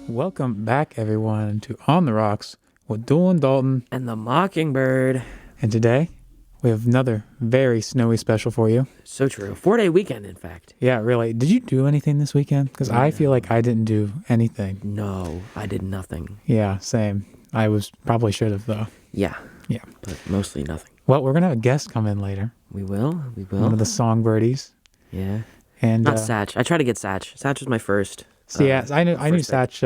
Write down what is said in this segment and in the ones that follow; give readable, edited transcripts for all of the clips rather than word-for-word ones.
Welcome back, everyone, to On the Rocks with Doolin Dalton and the Mockingbird. And today, we have another very snowy special for you. So true. 4-day weekend, in fact. Yeah, really. Did you do anything this weekend? Because I feel like I didn't do anything. No, I did nothing. Yeah, same. I probably should have, though. Yeah. Yeah. But mostly nothing. Well, we're going to have a guest come in later. We will. One of the songbirdies. Yeah. And not Satch. I tried to get Satch. Satch was my first. Yeah, I knew Satch.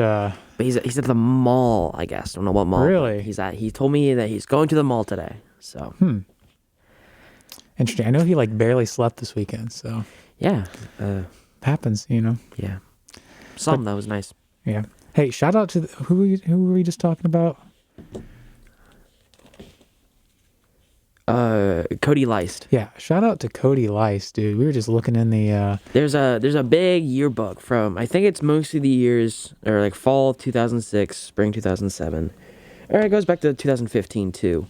But he's at the mall, I guess. I don't know what mall. Really? He told me that he's going to the mall today. So. Interesting. I know he barely slept this weekend, so. Yeah. Happens, you know. Yeah. That was nice. Yeah. Hey, shout out to who were we just talking about? Cody Leist. Yeah, shout out to Cody Leist, dude. We were just looking in the There's a big yearbook from, I think it's mostly the years or like fall 2006, spring 2007. Or it goes back to 2015 too.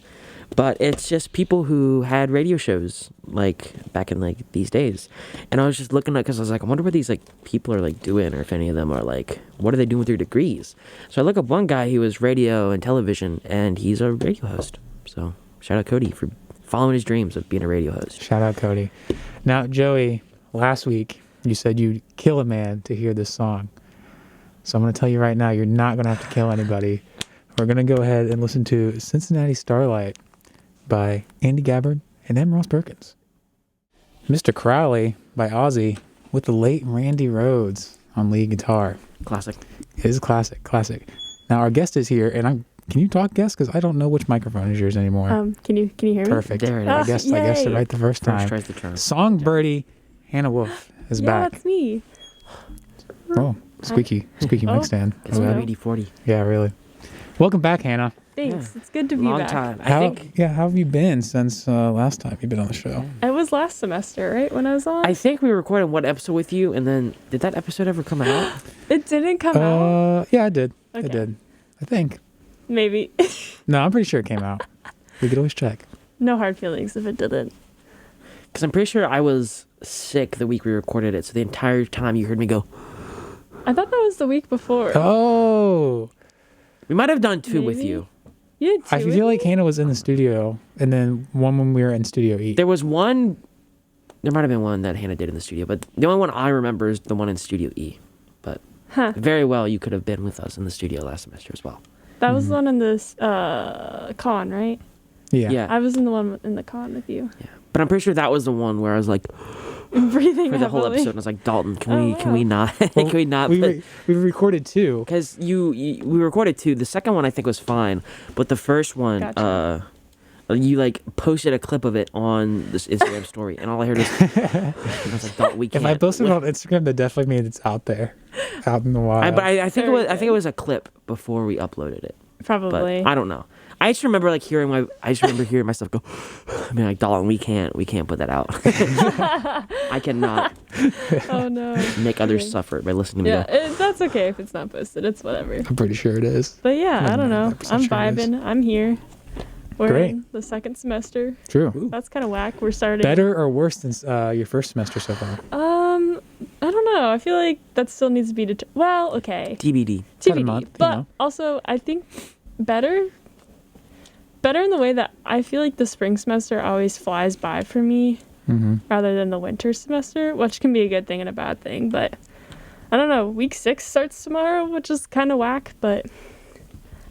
But it's just people who had radio shows back in these days. And I was just looking at, because I was like, I wonder what these people are doing, or if any of them are what are they doing with their degrees? So I look up one guy who was radio and television, and he's a radio host. So shout out Cody for following his dreams of being a radio host. Shout out Cody. Now, Joey, last week you said you'd kill a man to hear this song. So I'm going to tell you right now, you're not going to have to kill anybody. We're going to go ahead and listen to Cincinnati Starlight by Andy Gabbard and M. Ross Perkins. Mr. Crowley by Ozzy with the late Randy Rhoads on lead guitar. Classic. It is classic. Now our guest is here, and can you talk, guest? Because I don't know which microphone is yours anymore. Can you hear me? Perfect. I guessed it right the first time. First tries the charm. Songbirdy Hannah Wolfe is back. Yeah, it's me. Oh, squeaky mic stand. It's 80-40. Yeah, really. Welcome back, Hannah. Thanks. Yeah. It's good to be Long back. time. How have you been since last time you've been on the show? It was last semester, right, when I was on? I think we recorded one episode with you, and then did that episode ever come out? It didn't come out? Yeah, it did. Okay. It did. I think. Maybe. No, I'm pretty sure it came out. We could always check. No hard feelings if it didn't. Because I'm pretty sure I was sick the week we recorded it, so the entire time you heard me go... I thought that was the week before. Oh! We might have done two with you. You had two I feel like Hannah was in the studio, and then one when we were in Studio E. There was one... There might have been one that Hannah did in the studio, but the only one I remember is the one in Studio E. But very well, you could have been with us in the studio last semester as well. That was the one in this con, right? Yeah. I was in the one in the con with you. Yeah. But I'm pretty sure that was the one where I was breathing for the whole heavily. episode. And I was like, Dalton, can we not? Well, can we not? We recorded two. Because we recorded two. The second one I think was fine, but the first one, Gotcha. You posted a clip of it on this Instagram story, and all I heard was, I was like, Dalton, we can't. If I posted it on Instagram, that definitely means it's out there, out in the wild. I think it was a clip before we uploaded it. Probably. But I don't know. I just remember hearing myself go, I mean, Dalton, we can't put that out. I cannot Oh no. make others suffer by listening to me go. That's okay if it's not posted. It's whatever. I'm pretty sure it is. But yeah, I don't know. 99% I'm sure it is. vibing. I'm here. We're Great. in the second semester. True. Ooh. That's kind of whack. We're starting. Better or worse than your first semester so far? I don't know. I feel like that still needs to be well, okay. TBD. About a month, but also I think better in the way that I feel like the spring semester always flies by for me rather than the winter semester, which can be a good thing and a bad thing. But I don't know. Week 6 starts tomorrow, which is kind of whack, but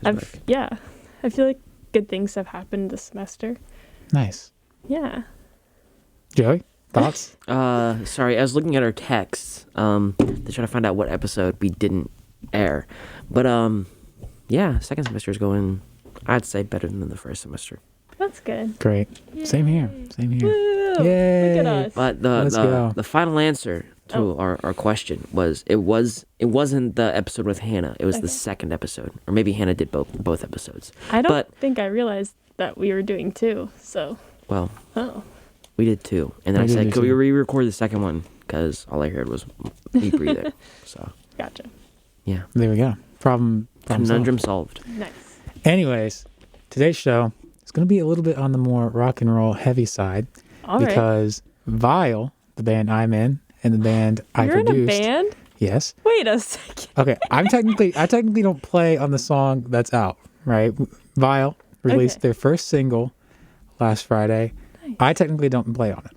I feel like good things have happened this semester. Nice. Yeah. Joey, thoughts? Sorry, I was looking at our texts to try to find out what episode we didn't air. But yeah, second semester is going, I'd say, better than the first semester. That's good. Great. Yay. Same here. Woo! Yay. Look at us. But Let's go. the final answer to our question was it wasn't the episode with Hannah. It was the second episode, or maybe Hannah did both episodes. I don't think I realized that we were doing 2. So. Well. Oh. We did 2, and then I said, "Could we re-record the second one?" Because all I heard was me breathe. So. Gotcha. Yeah. There we go. Problem Conundrum solved. solved. Nice. Anyways, today's show is going to be a little bit on the more rock and roll heavy side All right. because Vile, the band I'm in, and the band I You're produced. in a band? Yes. Wait a second. Okay. I technically don't play on the song that's out, right? Vile released Okay. their first single last Friday. Nice. I technically don't play on it.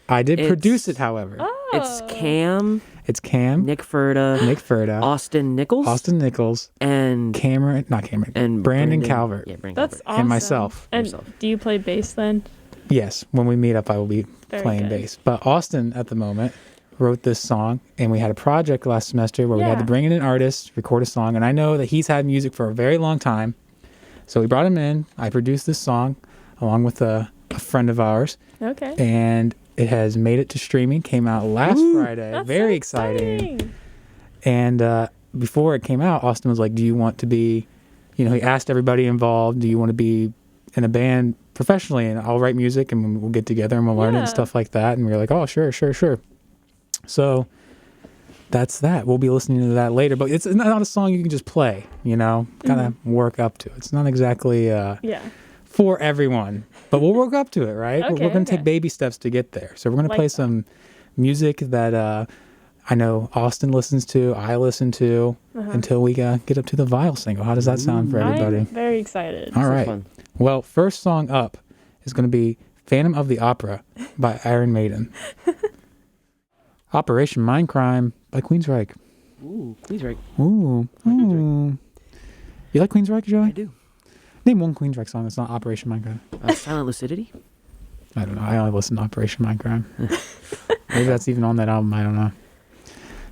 I did produce it, It's- however. Oh. It's Cam, It's Cam, Nick Ferda, Austin Nichols, and Brandon Calvert, Yeah, Brandon That's Calvert. awesome. and myself. And Yourself. do you play bass then? Yes, when we meet up, I will be Very playing good. bass. But Austin, at the moment, wrote this song, and we had a project last semester where we had Yeah. to bring in an artist, record a song, and I know that he's had music for a very long time. So we brought him in. I produced this song along with a friend of ours, Okay. and it has made it to streaming. Came out last Friday. That's Very so exciting. And before it came out, Austin was like, "Do you want to be?" He asked everybody involved, "Do you want to be in a band professionally?" And I'll write music, and we'll get together and we'll learn it and Yeah. stuff like that. And we were like, "Oh, sure." So that's that. We'll be listening to that later. But it's not a song you can just play. Kind of work up to it. It's not exactly Yeah. for everyone, but we'll work up to it, right? Okay, We're going to okay. take baby steps to get there. So we're going to play Like that. some music that I know Austin listens to, I listen to, until we get up to the Vile single. How does that sound for everybody? I'm very excited. All So right. fun. Well, first song up is going to be Phantom of the Opera by Iron Maiden. Operation Mindcrime by Queensryche. Ooh, please, right. Ooh. You like Queensryche, Joey? I do. Name one Queensryche song that's not Operation Mindcrime. Silent Lucidity. I don't know. I only listen to Operation Mindcrime. Maybe that's even on that album. I don't know.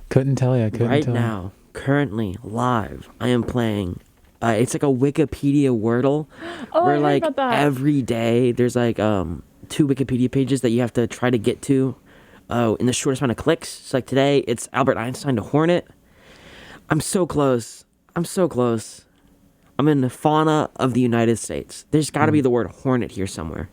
Couldn't tell you. Right now, currently, live, I am playing. It's like a Wikipedia Wordle. Oh, I where heard like about that. every day there's like 2 Wikipedia pages that you have to try to get to in the shortest amount of clicks. So like today, it's Albert Einstein to Hornet. I'm so close. I'm in the fauna of the United States. There's got to be the word hornet here somewhere.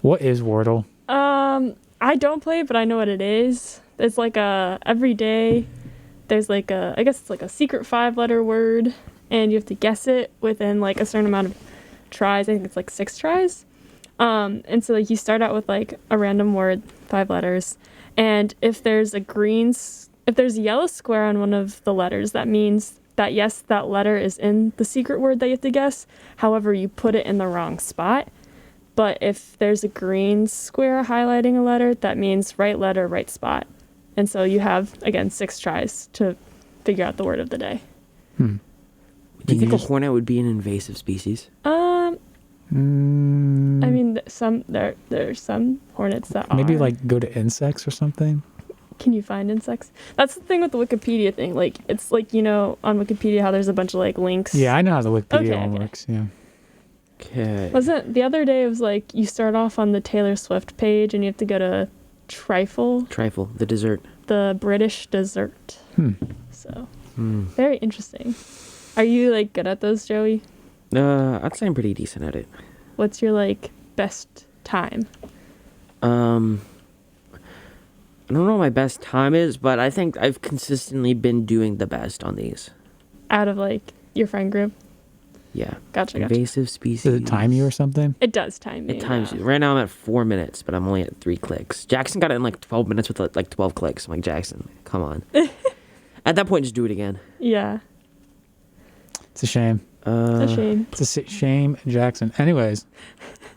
What is Wordle? I don't play it, but I know what it is. It's like every day there's like I guess it's like a secret 5-letter word, and you have to guess it within like a certain amount of tries. I think it's like 6 tries. And so like you start out with like a random word, 5 letters, and if there's a yellow square on one of the letters, that means that yes, that letter is in the secret word that you have to guess. However, you put it in the wrong spot. But if there's a green square highlighting a letter, that means right letter, right spot. And so you have, again, 6 tries to figure out the word of the day. Do you think a Yes. hornet would be an invasive species? I mean, there's some hornets that Maybe are. like go to insects or something. Can you find insects? That's the thing with the Wikipedia thing. Like, it's like, on Wikipedia how there's a bunch of like links. Yeah, I know how the Wikipedia one Okay. works. Yeah. Okay. Wasn't the other day it was like you start off on the Taylor Swift page and you have to go to Trifle, The dessert. the British dessert. So, Hmm. very interesting. Are you like good at those, Joey? I'd say I'm pretty decent at it. What's your like best time? I don't know what my best time is, but I think I've consistently been doing the best on these. Out of like your friend group? Yeah. Gotcha. Invasive species. Does it time you or something? It does time me. It times yeah. you. Right now I'm at 4 minutes, but I'm only at 3 clicks. Jackson got it in like 12 minutes with like 12 clicks. I'm like, Jackson, come on. At that point, just do it again. Yeah. It's a shame. It's a shame. It's a shame, Jackson. Anyways,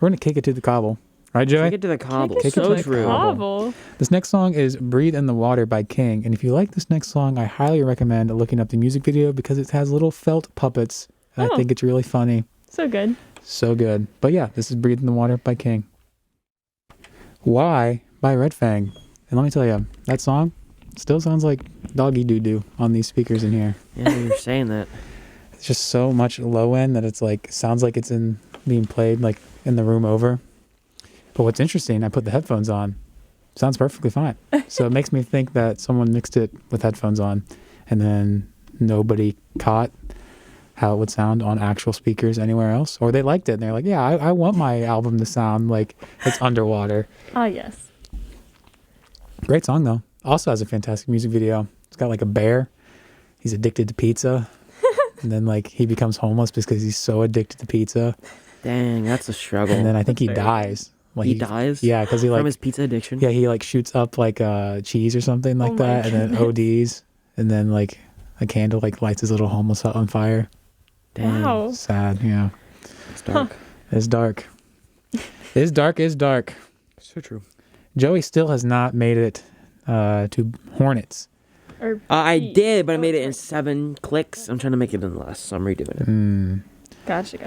we're going to kick it to the cobble. Right, Joey? Take it to the cobble. Kick it to So the true. cobble. Novel. This next song is Breathe in the Water by King. And if you like this next song, I highly recommend looking up the music video because it has little felt puppets. And I Oh. think it's really funny. So good. So good. But yeah, this is Breathe in the Water by King. Why by Red Fang. And let me tell you, that song still sounds like doggy doo-doo on these speakers in here. Yeah, you're saying that. It's just so much low end that it's like, sounds like it's being played like in the room over. But what's interesting, I put the headphones on. Sounds perfectly fine. So it makes me think that someone mixed it with headphones on and then nobody caught how it would sound on actual speakers anywhere else. Or they liked it and they're like, yeah, I want my album to sound like it's underwater. Ah, yes. Great song though. Also has a fantastic music video. It's got like a bear. He's addicted to pizza. And then like he becomes homeless because he's so addicted to pizza. Dang, that's a struggle. And then I think he That's very dies Well, he dies. Yeah, because he like from his pizza addiction. yeah he like shoots up like cheese or something like Oh my that, and then ODs, and then like a candle like lights his little homeless hut on fire. Dang, Wow. Sad. Yeah, it's dark. it's dark. It's dark. It's dark. So true. Joey still has not made it to Hornets. Or I P. did, but I Oh, made it sorry. in 7 clicks. I'm trying to make it in less, so I'm redoing it. Gotcha.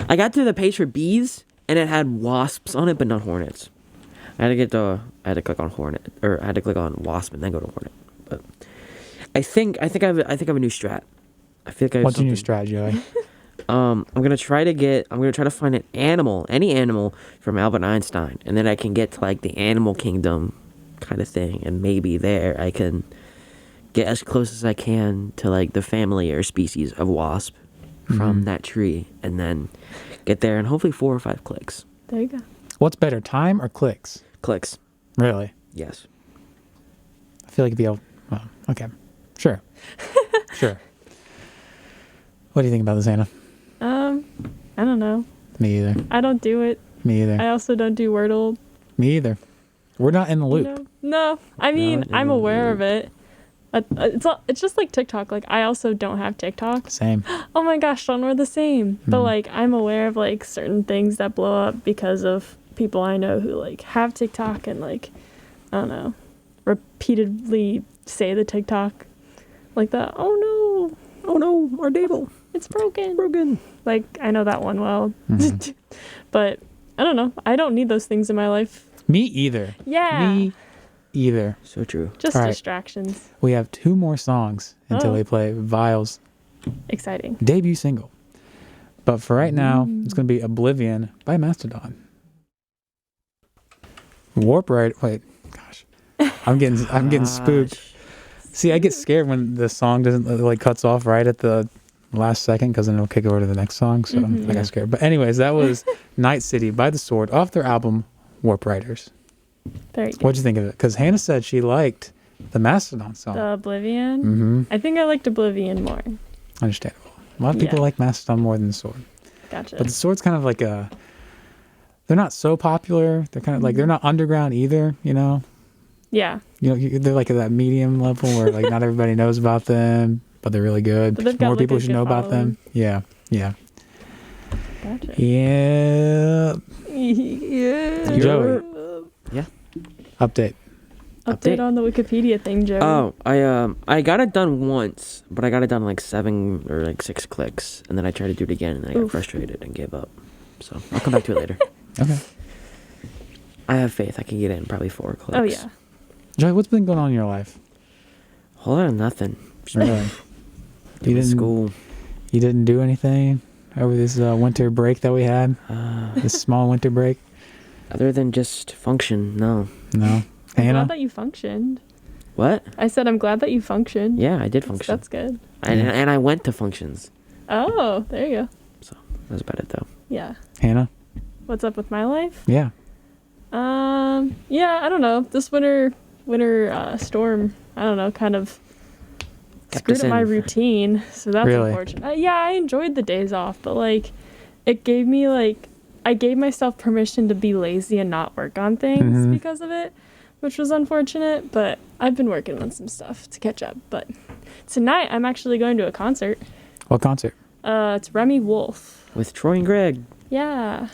I got to the page for bees, and it had wasps on it, but not hornets. I had to click on hornet, or I had to click on wasp and then go to hornet. But I think I have a new strat. I feel like I have What's your new something. strat, Joey? I'm gonna try to find an animal, any animal from Albert Einstein, and then I can get to like the animal kingdom kind of thing, and maybe there I can get as close as I can to like the family or species of wasp from that tree, and then get there in hopefully 4 or 5 clicks. There you go. What's better, time or clicks? Clicks, Really? yes. I feel like it'd be able. Well, okay, sure, sure. What do you think about this, Anna? I don't know. Me either. I don't do it. Me either. I also don't do Wordle. Me either. We're not in the You loop. know? No, I mean I'm aware of it. It's just like TikTok. Like I also don't have TikTok. Same. Oh my gosh, Sean, we're the same. But like I'm aware of like certain things that blow up because of people I know who like have TikTok and like I don't know, repeatedly say the TikTok like that. Oh no, our table, it's broken. broken. Like I know that one well. But I don't know. I don't need those things in my life. Me either. Yeah. Me either. So true. Just All right. distractions. We have 2 more songs until Oh. we play Vile's Exciting. debut single. But for right now, it's going to be Oblivion by Mastodon. Warp Right. Wait, gosh. I'm getting spooked. See, I get scared when the song doesn't like cuts off right at the last second because then it'll kick over to the next song. So I got scared. But anyways, that was Night City by The Sword off their album Warp Riders. Very good. What'd you think of it? Because Hannah said she liked the Mastodon song. The Oblivion. Mm-hmm. I think I liked Oblivion more. Understandable. A lot of people Yeah. like Mastodon more than The Sword. Gotcha. But The Sword's kind of like they're not so popular. They're kind of like, they're not underground either, you know? Yeah. You know, they're like at that medium level where like not everybody knows about them, but they're really good. But they've got, More like, people a should good know about them. Yeah. Gotcha. Yeah. Yeah. Joey. Yeah. Update. Update on the Wikipedia thing, Joey. Oh, I got it done once, but I got it done like 7 or like 6 clicks, and then I tried to do it again, and I got Oof. frustrated and gave up. So I'll come back to it later. Okay. I have faith I can get it in probably 4 clicks. Oh yeah. Joey, what's been going on in your life? Whole lot of nothing. Really? Doing school. You didn't do anything over this winter break that we had? This small winter break? Other than just function, no. No. I'm Hannah? glad that you functioned. What? I said I'm glad that you functioned. Yeah, I did function. That's good. And I went to functions. Oh, there you go. So that's about it, though. Yeah. Hannah? What's up with my life? Yeah. Yeah, I don't know. This winter storm, I don't know, kind of Kept screwed us up my in. routine. So that's Really? unfortunate. Yeah, I enjoyed the days off, but like it gave me like I gave myself permission to be lazy and not work on things because of it, which was unfortunate, but I've been working on some stuff to catch up. But tonight I'm actually going to a concert. What concert? It's Remy Wolfe. With Troy and Greg. Yeah.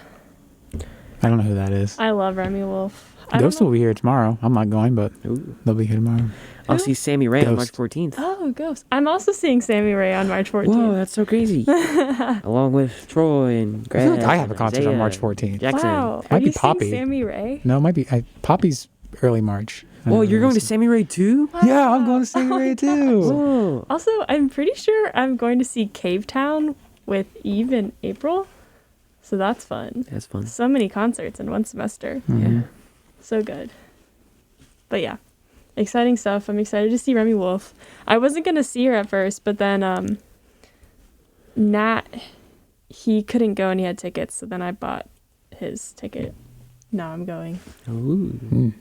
I don't know who that is. I love Remy Wolfe. I don't Ghost know- will be here tomorrow. I'm not going, but Ooh. they'll be here tomorrow. I'll see Sammy Ray on March Ghost. 14th. Oh, Ghost. I'm also seeing Sammy Ray on March 14th. Whoa, that's so crazy. Along with Troy and I Greg. feel like I have a and concert on Isaiah March and 14th. Jackson. Wow. Might Are be you Poppy. seeing Sammy Ray? No, it might be. Poppy's early March. I Whoa, don't you're know. going to Sammy Ray too? Yeah, I'm going to Sammy Ray too. Whoa. Also, I'm pretty sure I'm going to see Cave Town with Eve in April. So that's fun. That's fun. So many concerts in one semester. Yeah. So good. But yeah, exciting stuff. I'm excited to see Remy Wolfe. I wasn't going to see her at first, but then Nat, he couldn't go and he had tickets. So then I bought his ticket. Now I'm going. Ooh.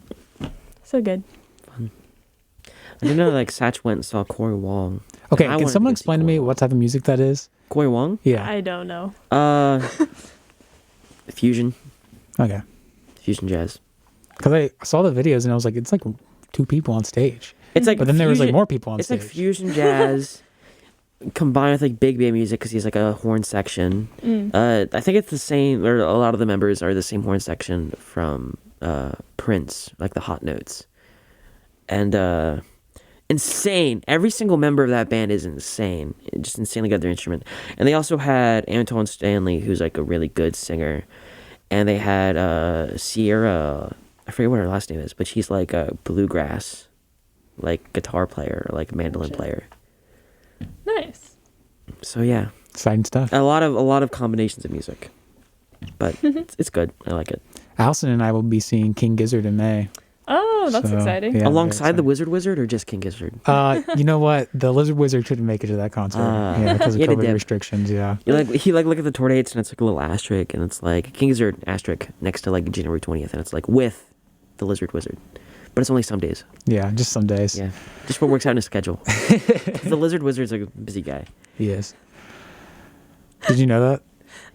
So good. I didn't know like Satch went and saw Corey Wong. Okay, I can wanted someone to see explain to me Corey what type of music that is? Corey Wong? Yeah. I don't know. Fusion. Okay. Fusion jazz. Because I saw the videos and I was like, it's like 2 people on stage. It's like But then there was like more people on It's stage. like fusion jazz combined with like big band music because he's like a horn section. I think it's the same, or a lot of the members are the same horn section from Prince, like the Hot Notes. And insane. Every single member of that band is insane. Just insanely good at their instrument. And they also had Antoine Stanley, who's like a really good singer. And they had Sierra, I forget what her last name is, but she's like a bluegrass, like guitar player, or like mandolin player. Nice. So yeah, Exciting stuff. a lot of combinations of music, but it's good. I like it. Allison and I will be seeing King Gizzard in May. Oh, that's So, exciting. yeah, Alongside the very Wizard or just King Gizzard? exciting. You know what? The Lizard Wizard couldn't make it to that concert. Yeah, because of he had to COVID dip. restrictions. Yeah. You look at the tour dates and it's like a little asterisk and it's like King Gizzard asterisk next to like January 20th and it's like with the Lizard Wizard, but it's only some days. Yeah, just some days. Yeah, just what works out in his schedule. The Lizard Wizard's like a busy guy. He is. Did you know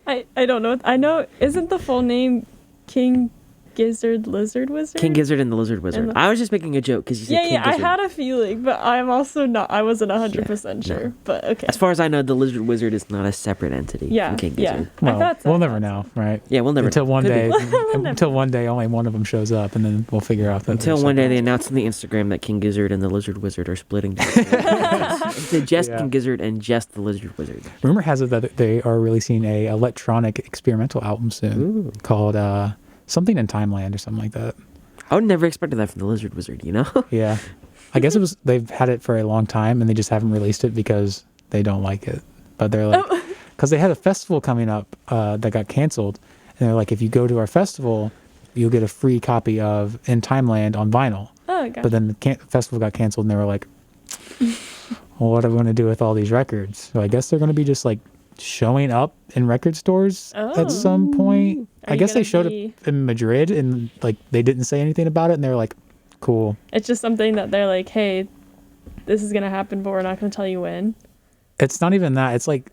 that? I don't know. I know, isn't the full name King Gizzard Lizard Wizard? King Gizzard and the Lizard Wizard. And the- I was just making a joke because you said King Yeah, I Gizzard. had a feeling, but I'm also not, I wasn't 100% Yeah, sure. no. But okay. As far as I know, the Lizard Wizard is not a separate entity Yeah, from King yeah. Gizzard. I Well, thought so. we'll never know, right? Yeah, we'll never until know. one Could day. be. Until one day, only one of them shows up, and then we'll figure out that. Until they're one day separate. they announce on the Instagram that King Gizzard and the Lizard Wizard are splitting. Into just Yeah. King Gizzard and just the Lizard Wizard. Rumor has it that they are releasing a electronic experimental album soon Ooh. called something in Timeland or something like that. I would never expected that from the Lizard Wizard, you know? Yeah, I guess it was. They've had it for a long time, and they just haven't released it because they don't like it. But they're like, because they had a festival coming up that got canceled, and they're like, if you go to our festival, you'll get a free copy of In Timeland on vinyl. Oh, gosh. But then the festival got canceled, and they were like, well, what are we going to do with all these records? So I guess they're going to be just like showing up in record stores Oh. at some point. Are I you guess they gonna showed be- up in Madrid, and like they didn't say anything about it, and they were like, cool. It's just something that they're like, hey, this is going to happen, but we're not going to tell you when. It's not even that. It's like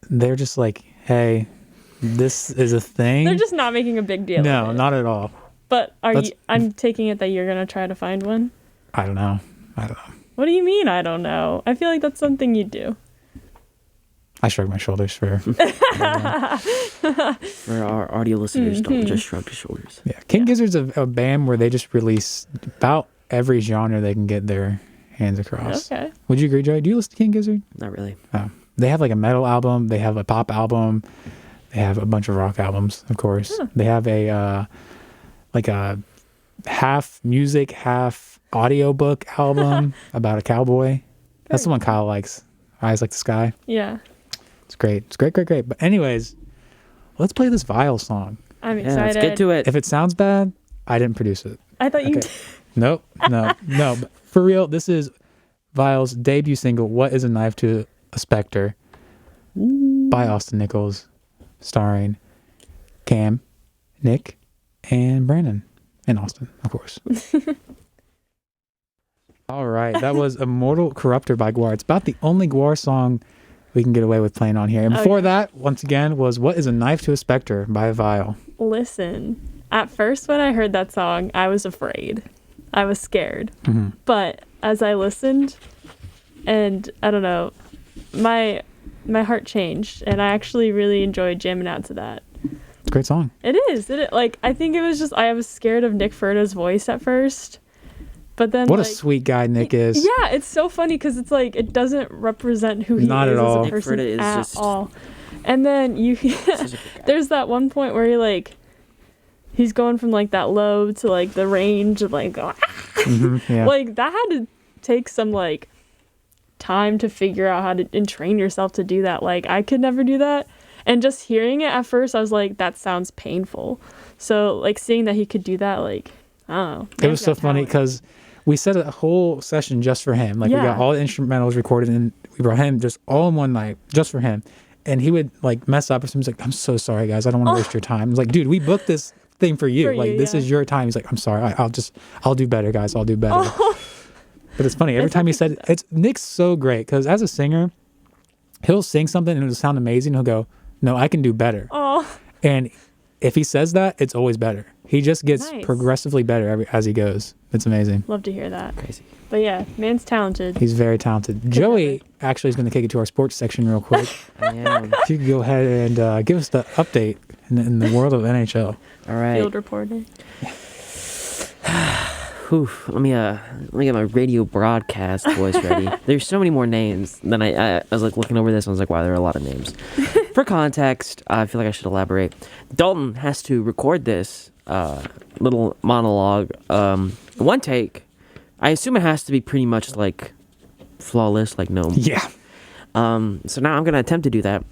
they're just like, hey, this is a thing. They're just not making a big deal no, of it. not at all. But Let's- I'm taking it that you're going to try to find one. I don't know. What do you mean? I don't know. I feel like that's something you do. I shrug my shoulders for. For our audio listeners, don't just shrug your shoulders. Yeah, King Gizzard's a band where they just release about every genre they can get their hands across. Okay. Would you agree, Joey? Do you listen to King Gizzard? Not really. Oh. They have like a metal album. They have a pop album. They have a bunch of rock albums, of course. Huh. They have a like a half music, half audiobook album about a cowboy. That's the one Kyle likes. Eyes Like the Sky. Yeah. It's great. It's great. But anyways, let's play this Vile song. I'm Yeah, excited. let's get to it. If it sounds bad, I didn't produce it. I thought you Okay. Nope. No. But for real, this is Vile's debut single, What is a Knife to a Specter, by Austin Nichols, starring Cam, Nick, and Brandon. And Austin, of course. All right. That was Immortal Corruptor by Guar. It's about the only Guar song we can get away with playing on here. And before that, once again, was What is a Knife to a Specter by Vile. Listen, at first when I heard that song, I was afraid. I was scared. Mm-hmm. But as I listened, and I don't know, my heart changed, and I actually really enjoyed jamming out to that. It's a great song. It is. Like, I think it was just, I was scared of Nick Ferda's voice at first. But then, What like, a sweet guy Nick is. Yeah, it's so funny because it's like, it doesn't represent who he Not is at all. as a Nick person Ferda is at just- all. And then you, Such a good guy. there's that one point where he like, he's going from like that low to like the range of like, Yeah. like that had to take some like time to figure out how to and train yourself to do that. Like I could never do that. And just hearing it at first, I was like, that sounds painful. So like seeing that he could do that, like, I don't know. It was so funny because we set a whole session just for him. Like we got Yeah. all the instrumentals recorded and we brought him just all in one night just for him. And he would like mess up or something. He's like, I'm so sorry guys. I don't want to waste your time. I was like, dude, we booked this thing for you. For like you, this yeah. is your time. He's like, I'm sorry. I'll do better guys. I'll do better. But it's funny. Every It's time he like said it's Nick's so great because as a singer, he'll sing something and it'll sound amazing. He'll go, no, I can do better. Oh, And if he says that, it's always better. He just gets Nice. progressively better as he goes. It's amazing. Love to hear that. Crazy. But yeah, man's talented. He's very talented. Joey actually is going to take it to our sports section real quick. I am. You can go ahead and give us the update in the world of NHL. All right. Field reporter. Whew, let me get my radio broadcast voice ready. There's so many more names than I was like looking over this and I was like, wow, there are a lot of names. For context, I feel like I should elaborate. Dalton has to record this little monologue. One take. I assume it has to be pretty much like flawless, like no. Yeah. So now I'm gonna attempt to do that.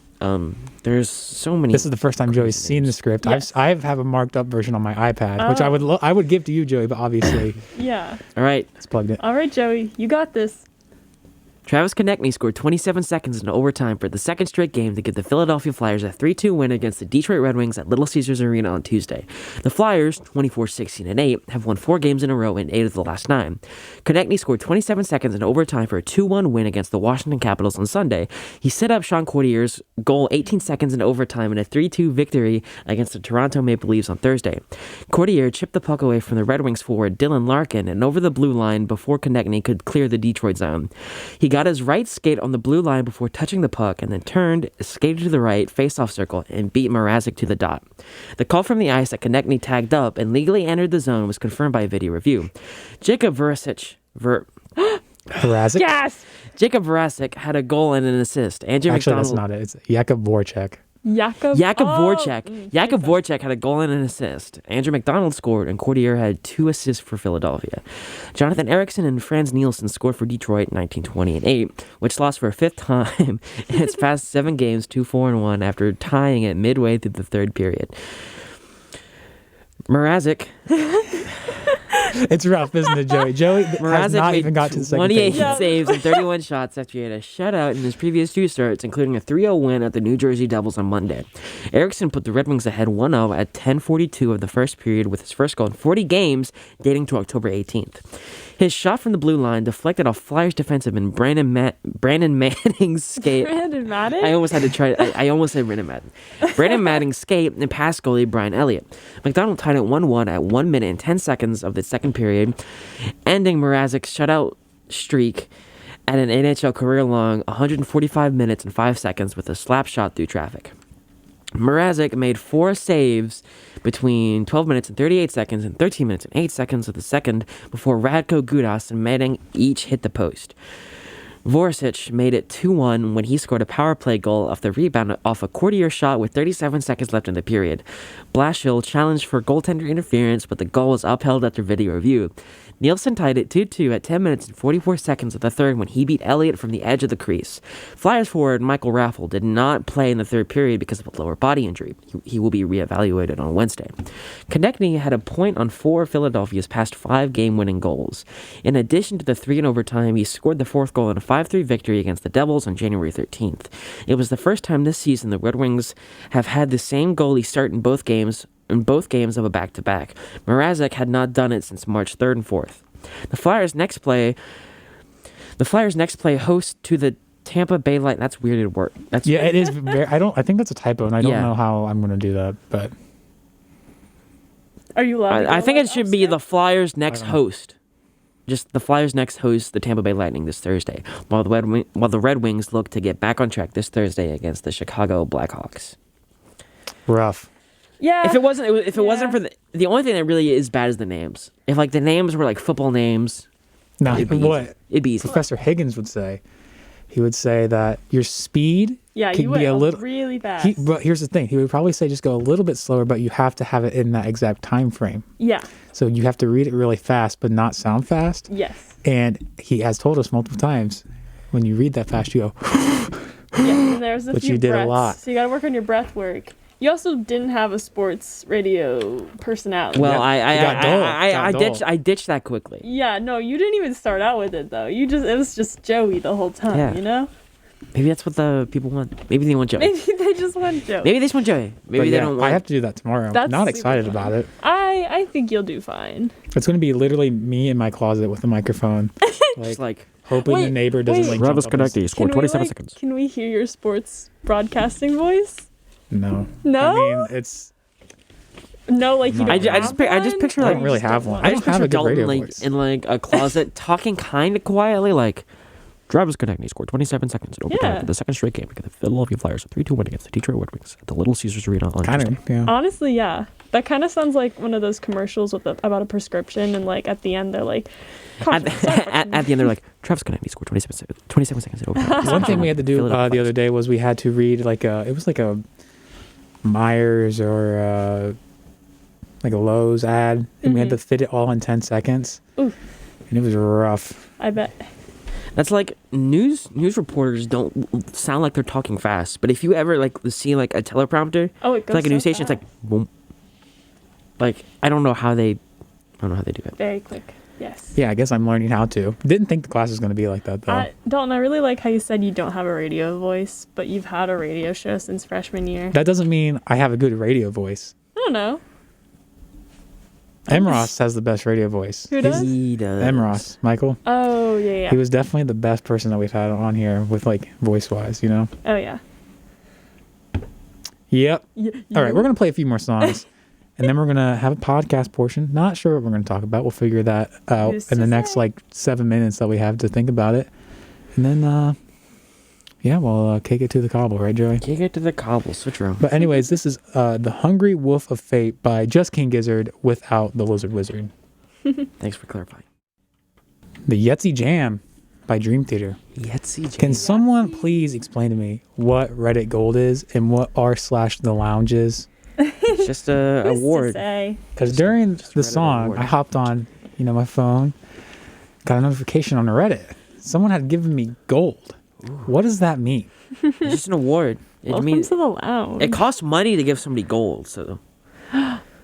There's so many. This is the first time Joey's seen the script. Yes. I have a marked up version on my iPad, which I would give to you, Joey, but obviously Yeah. All right. it's plugged in. All right, Joey, you got this. Travis Konechny scored 27 seconds in overtime for the second straight game to give the Philadelphia Flyers a 3-2 win against the Detroit Red Wings at Little Caesars Arena on Tuesday. The Flyers, 24-16-8, have won 4 games in a row in 8 of the last 9. Konechny scored 27 seconds in overtime for a 2-1 win against the Washington Capitals on Sunday. He set up Sean Courtier's goal 18 seconds in overtime in a 3-2 victory against the Toronto Maple Leafs on Thursday. Courtier chipped the puck away from the Red Wings forward Dylan Larkin and over the blue line before Konechny could clear the Detroit zone. He got his right skate on the blue line before touching the puck and then turned, skated to the right, face-off circle, and beat Mrazek to the dot. The call from the ice that Konechny tagged up and legally entered the zone was confirmed by a video review. Jacob Mrazek? Yes. Jacob Voracek had a goal and an assist. Andrew Actually, McDonald. that's not it. It's Jakub Voracek. Jakub Voracek. Jakub Voracek had a goal and an assist. Andrew McDonald scored, and Courtier had 2 assists for Philadelphia. Jonathan Eriksson and Franz Nielsen scored for Detroit in 1920 and 8, which lost for a 5th time in its past 7 games, 2-4-1, after tying it midway through the 3rd period. Mrazek. It's rough, isn't it, Joey? Joey has Mrazek not made even got to the second 28 page. saves and 31 shots after he had a shutout in his previous 2 starts, including a 3-0 win at the New Jersey Devils on Monday. Eriksson put the Red Wings ahead 1-0 at 10:42 of the first period with his first goal in 40 games dating to October 18th. His shot from the blue line deflected off Flyers defenseman Brandon Manning's skate. Brandon Madden? I almost had to try. I almost said Brandon Madden. Brandon Manning's skate and pass goalie Brian Elliott. McDonald tied it 1-1 at 1 minute and 10 seconds of the second period, ending Mrazek's shutout streak at an NHL career-long 145 minutes and 5 seconds with a slap shot through traffic. Mrazek made 4 saves between 12 minutes and 38 seconds and 13 minutes and 8 seconds of the second before Radko Gudas and Manning each hit the post. Voracek made it 2-1 when he scored a power play goal off the rebound off a Courtier shot with 37 seconds left in the period. Blashill challenged for goaltender interference, but the goal was upheld after video review. Nielsen tied it 2-2 at 10 minutes and 44 seconds of the third when he beat Elliott from the edge of the crease. Flyers forward Michael Raffle did not play in the third period because of a lower body injury. He will be reevaluated on Wednesday. Konechny had a point on 4 of Philadelphia's past 5 game-winning goals. In addition to the 3 in overtime, he scored the 4th goal in a 5-3 victory against the Devils on January 13th. It was the first time this season the Red Wings have had the same goalie start in both games of a back-to-back. Mrazek had not done it since March 3rd and 4th. The Flyers next play host to the Tampa Bay Light. That's weird word. That's Yeah, it is. I think that's a typo, and I don't Yeah. know how I'm going to do that. But Are you allowed to I go think like it should be the Flyers' next I don't know. host. Just the Flyers next host the Tampa Bay Lightning this Thursday, while the Red Wings look to get back on track this Thursday against the Chicago Blackhawks. rough. Yeah. If it wasn't for the only thing that really is bad is the names. If like the names were like football names, Now, it'd be easy. Professor Higgins would say, he would say that your speed Yeah, can you be a went little. really fast. But here's the thing: he would probably say just go a little bit slower, but you have to have it in that exact time frame. Yeah. So you have to read it really fast, but not sound fast. Yes. And he has told us multiple times, when you read that fast, you go. Yeah. And there's a Which few you did a breaths, lot. so you got to work on your breath work. You also didn't have a sports radio personality. Well, It got dull. I ditched that quickly. Yeah, no, you didn't even start out with it though. It was just Joey the whole time, Yeah. you know? Maybe that's what the people want. Maybe they want Joey. Maybe they just want Joey. Maybe they just want Joey. Maybe But they yeah, don't want. I have to do that tomorrow. That's Not super excited fun. about it. I think you'll do fine. It's going to be literally me in my closet with a microphone, Just like hoping the Wait, neighbor doesn't wait. like. Travis jump up and Konechny scored 27 seconds. Can we hear your sports broadcasting voice? No. No? I mean, it's. No, like you don't. I just picture I like don't really have one. I I just don't have picture a good Dalton radio like voice. in like a closet talking kind of quietly, like Travis Konechny scored 27 seconds in overtime Yeah. for the second straight game against the Philadelphia Flyers, a 3-2 win against the Detroit Red Wings at the Little Caesars Arena on Kind Tuesday. of, yeah. Honestly, yeah. That kind of sounds like one of those commercials with about a prescription, and like at the end they're like, At the end, they're like, Travis Konechny scored 27 seconds in overtime. One thing we had to do the other day was we had to read it was like a Myers or like a Lowe's ad, and we had to fit it all in 10 seconds. Ooh. And it was rough. I bet. That's like news reporters don't sound like they're talking fast, but if you ever like see like a teleprompter, It goes like a news so station, it's like fast. boom. Like I don't know how they do it. Very quick. Yes. Yeah, I guess I'm learning how to. Didn't think the class was going to be like that, though. Dalton, I really like how you said you don't have a radio voice, but you've had a radio show since freshman year. That doesn't mean I have a good radio voice. I don't know. Ross has the best radio voice. Who does? He does. Ross, Michael. Oh, yeah. He was definitely the best person that we've had on here with like voice-wise, you know? Oh, yeah. Yep. All right, we're going to play a few more songs. And then we're going to have a podcast portion. Not sure what we're going to talk about. We'll figure that out Who's in the to next say? like 7 minutes that we have to think about it. And then, we'll kick it to the cobble, right, Joey? Kick it to the cobble, switch around. But anyways, this is The Hungry Wolf of Fate by Just King Gizzard without the Lizard Wizard. Thanks for clarifying. The Yahtzee Jam by Dream Theater. Yahtzee. Can someone please explain to me what Reddit Gold is and what r/the lounge is? It's just a Who's to award. say? Because during just the Reddit song, award. I hopped on, my phone, got a notification on Reddit. Someone had given me gold. What does that mean? It's just an award. It Welcome means to the lounge. it costs money to give somebody gold. So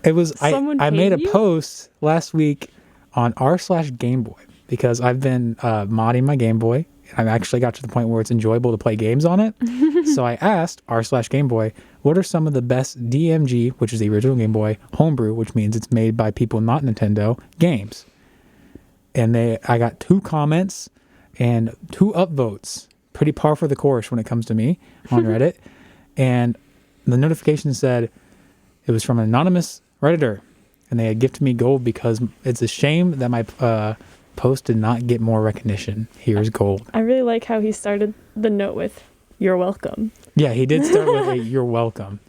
It was Someone I made a paid you? post last week on r/Game Boy because I've been modding my Game Boy. I've actually got to the point where it's enjoyable to play games on it. So I asked r/Game Boy, what are some of the best DMG, which is the original Game Boy, homebrew, which means it's made by people not Nintendo, games. And I got 2 comments and 2 upvotes. Pretty par for the course when it comes to me on Reddit. And the notification said it was from an anonymous Redditor. And they had gifted me gold because it's a shame that my post did not get more recognition. Here's gold. I really like how he started the note with, "You're welcome." Yeah, he did start with a "You're welcome."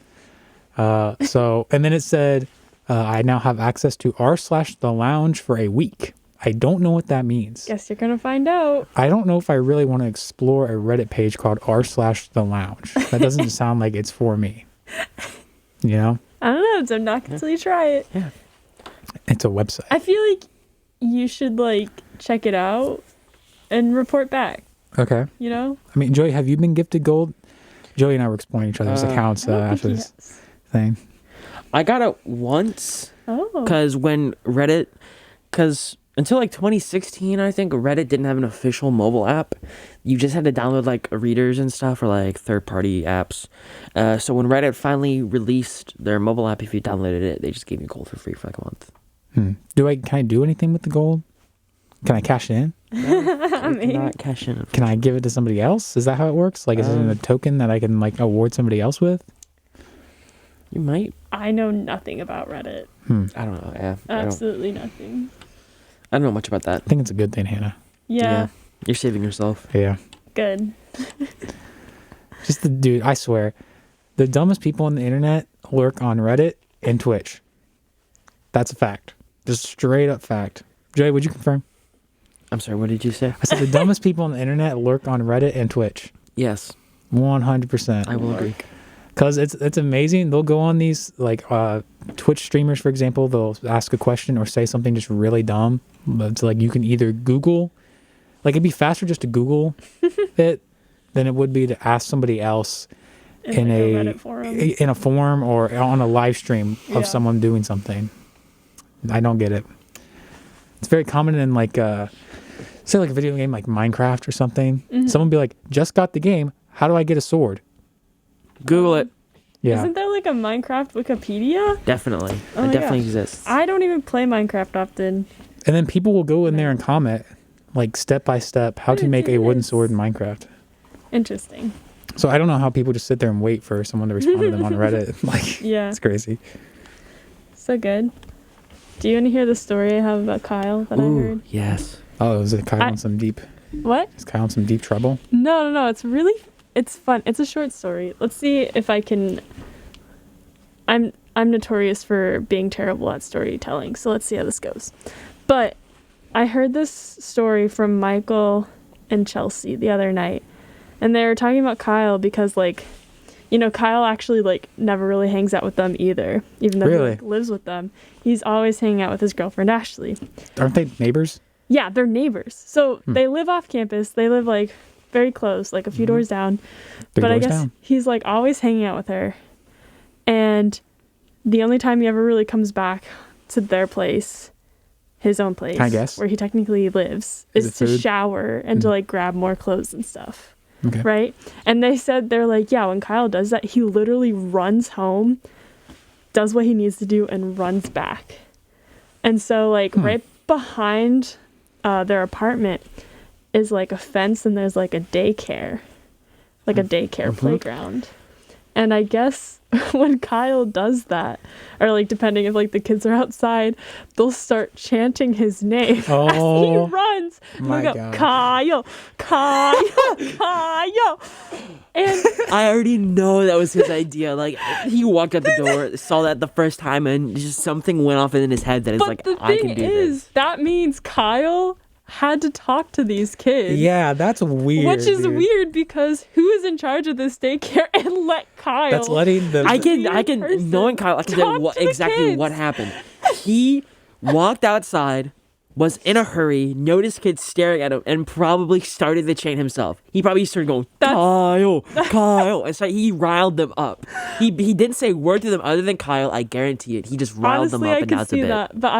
And then it said, I now have access to r/the lounge for a week. I don't know what that means. Guess you're gonna find out. I don't know if I really want to explore a Reddit page called r/the lounge. That doesn't sound like it's for me. You know? I don't know. It's a knock until you try it. It's a website. I feel like you should check it out and report back. Okay. You know? I mean, Joey, have you been gifted gold? Joey and I were exploring each other's accounts I don't after think he this has. thing. I got it once Oh. because until 2016, I think Reddit didn't have an official mobile app. You just had to download readers and stuff or third-party apps. So when Reddit finally released their mobile app, if you downloaded it, they just gave you gold for free for a month. Can I do anything with the gold? Can I cash it in? Not cash in. Can I give it to somebody else? Is that how it works? Is it a token that I can award somebody else with? You might. I know nothing about Reddit. I don't know. Yeah. Absolutely nothing. I don't know much about that. I think it's a good thing, Hannah. Yeah. You're saving yourself. Yeah. Good. Just dude, I swear, the dumbest people on the internet lurk on Reddit and Twitch. That's a fact. Just straight up fact. Joey, would you confirm? I'm sorry, what did you say? I said the dumbest people on the internet lurk on Reddit and Twitch. Yes, 100%. I will agree. Because it's amazing. They'll go on these Twitch streamers, for example. They'll ask a question or say something just really dumb. But it's you can either Google, it'd be faster just to Google it than it would be to ask somebody else in a Reddit forum. in a forum or on a live stream of Yeah. someone doing something. I don't get it. It's very common in say a video game like Minecraft or something. Mm-hmm. Someone be like, "Just got the game. How do I get a sword?" Google it. Yeah. Isn't there a Minecraft Wikipedia? Definitely. Oh it my definitely gosh. exists. I don't even play Minecraft often. And then people will go in there and comment, step by step, how to make a wooden sword in Minecraft. Interesting. So I don't know how people just sit there and wait for someone to respond to them on Reddit. Yeah. It's crazy. So good. Do you want to hear the story I have about Kyle that I heard? Yes. Oh, is it Kyle in some deep? What? Is Kyle in some deep trouble? No. It's fun. It's a short story. Let's see if I can. I'm notorious for being terrible at storytelling, so let's see how this goes. But I heard this story from Michael and Chelsea the other night, and they were talking about Kyle because, like, you know, Kyle actually, like, never really hangs out with them either, even though he like, lives with them. He's always hanging out with his girlfriend, Ashley. Aren't they neighbors? Yeah, they're neighbors. So they live off campus. They live, like, very close, like a few doors down. But I guess he's, like, always hanging out with her. And the only time he ever really comes back to their place, his own place, I guess, where he technically lives, is to shower and to, like, grab more clothes and stuff. Okay. Right? And they said, they're like, yeah, when Kyle does that, he literally runs home, does what he needs to do, and runs back. And so, like, right behind their apartment is, like, a fence, and there's, like, a daycare. Like a daycare playground. And I guess when Kyle does that, or, like, depending if, like, the kids are outside, they'll start chanting his name as he runs. My They'll God. go, Kyle, Kyle. And I already know that was his idea. Like, he walked out the door, saw that the first time, and just something went off in his head that is like, I can do this. That means Kyle had to talk to these kids. Yeah, that's weird. Which is dude. weird because who is in charge of this daycare and let Kyle? That's letting the. I can, knowing Kyle, I can tell you exactly what happened. He walked outside, was in a hurry, noticed kids staring at him, and probably started the chant himself. He probably started going, Kyle. And so he riled them up. He didn't say a word to them other than Kyle, I guarantee it. He just riled them up, and now it's a bit. That, but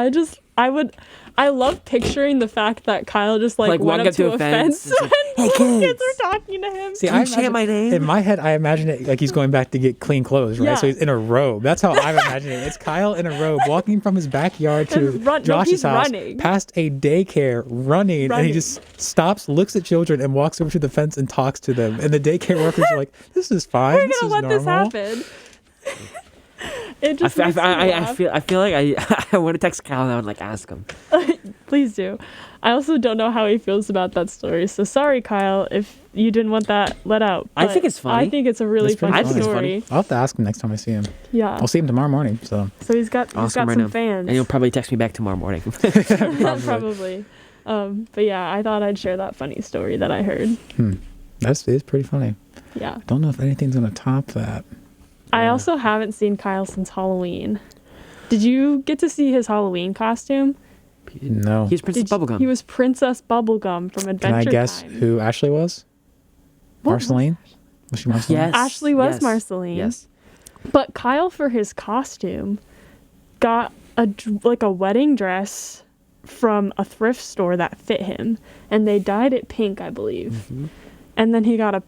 I love picturing the fact that Kyle just like went up to a fence like, hey, kids are talking to him. See, I chant my name. In my head, I imagine it like he's going back to get clean clothes, right? Yeah. So he's in a robe. That's how I'm imagining it. It's Kyle in a robe walking from his backyard to Josh's house, past a daycare, running, and he just stops, looks at children, and walks over to the fence and talks to them. And the daycare workers are like, "This is fine. We're this gonna is let normal." this happen. It just I feel like I want to text Kyle now and like ask him. Please do. I also don't know how he feels about that story. So sorry, Kyle, if you didn't want that let out. I think it's funny. I think it's a really funny I think it's story. funny. I'll have to ask him next time I see him. Yeah. I'll see him tomorrow morning. So he's got some fans. And he'll probably text me back tomorrow morning. Probably. But yeah, I thought I'd share that funny story that I heard. That is pretty funny. Yeah. I don't know if anything's gonna top that. I also haven't seen Kyle since Halloween. Did you get to see his Halloween costume? No. He's Princess Bubblegum. He was Princess Bubblegum from Adventure Can I guess Time. who Ashley was? Marceline? Was she Marceline? Yes. Ashley was Marceline. Yes. But Kyle, for his costume, got a wedding dress from a thrift store that fit him, and they dyed it pink, I believe. Mm-hmm. And then he got a